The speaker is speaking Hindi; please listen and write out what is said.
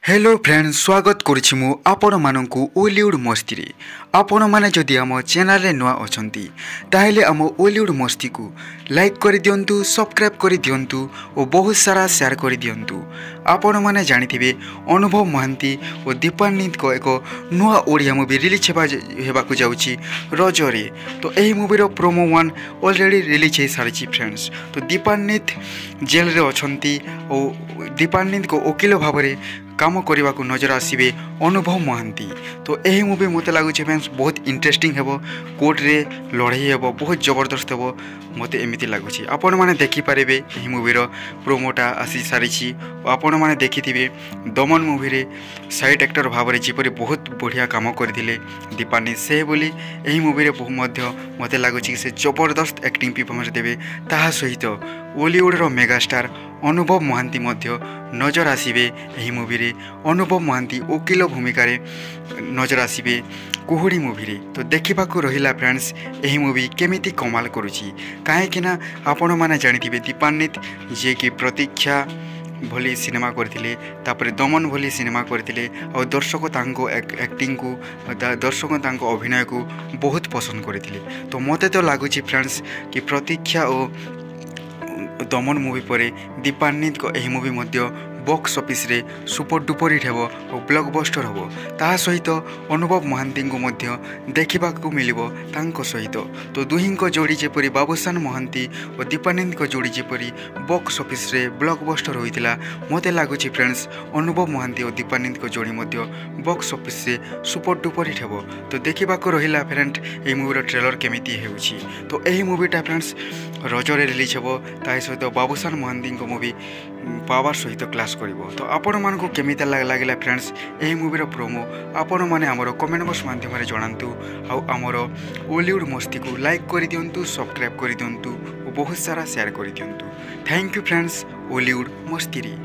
हेलो फ्रेंड्स स्वागत करुछि मु आपण माननकु ओलीवुड मस्ती रे आपण माने जदि आम चैनल रे नुआ अछंती ताहेले आम ओलीवुड मस्ती को लाइक कर दियंतु सब्सक्राइब कर दियंतु और बहुत सारा शेयर कर दियंतु। आपण माने जानिथिबे अनुभव महांती और दीपान्वित को एक नुआ ओडिया मूवी रिलीज हेबाकु जाउछि रजरे। तो एही मूवी रो प्रोमो 1 ऑलरेडी रिलीज हे सारिछि फ्रेंड्स। तो दीपान्वित जेल रे अछंती और दीपान्वित को वकील भाव में काम करने को नजर आसबे अनुभव महांती। तो यही मूवी मत लगुच फ्रेंड्स बहुत इंटरेस्टिंग हेबो, कोर्ट रे लड़ाई हेबो, बहुत जबरदस्त हेबो मते एमिति लगुच। आपण माने देखि पारिबे एही मूवी रो प्रोमोटा आसी सारिछि। आपण माने देखिथिबे दमन मूवी रे साइड एक्टर भाव में जिपरि बहुत बढ़िया काम करथिले दीपान्वित से बोली एही मूवी रे मध्य मते लगुच से जबरदस्त एक्टिंग परफॉर्मेंस देबे। ताहा सहित ओलीवुड रो मेगास्टार अनुभव महांती मध्य नजर आसबे एही मूवी रे। अनुभव महांती वकील भूमिका रे नजर आसबे कुहुड़ी मूवी रे। तो देखा रहिला फ्रेंड्स एही मूवी केमिति कमाल करुछि काहेकिना आपण माने जानिथिबे दीपान्वित जे कि प्रतीक्षा भली सिनेमा करथिले, तापर दमन भली सिनेमा करथिले और दर्शक तांको एक्टिंग को दर्शक तांको अभिनय को बहुत पसंद करथिले। तो मते तो लागुछि फ्रेंड्स कि प्रतीक्षा और दमन मूवी पर दीपान्वित को यही मूवी मध्य बॉक्स ऑफिस रे सुपर डुपर हिट हेबो और ब्लॉकबस्टर हेबो। ता सहित अनुभव महांती को मध्य देखा मिलिबो तांको सहित। तो दुहिंको जोड़ी जेपरी बाबूसान महांती और दीपान्वित को जोड़ी जेपरी बॉक्स ऑफिस रे ब्लॉकबस्टर होइतिला मते लागुछि फ्रेंड्स अनुभव महांती और दीपान्वित को जोड़ी मध्य बॉक्स ऑफिस रे सुपर डुपर हिट हेबो। तो देखा रहिला फ्रेंड ए मूवी रो ट्रेलर केमिति हेउछि। तो एही मूवीटा फ्रेंड्स रजरे रिलीज हेबो। ता सहित बाबूसान महांती को मूवी पावर सहित क्लास करिवो। तो आपण मानको केमिता लागिला फ्रेंड्स एही मूवी रो प्रोमो आपण माने हमरो कमेंट बॉक्स माध्यम रे जणांतु आ हमरो ओलीवुड मस्ती को लाइक करि दियंतु, सब्सक्राइब करि दियंतु और बहुत सारा शेयर करि दियंतु। थैंक यू फ्रेंड्स ओलीवुड मस्ती रे।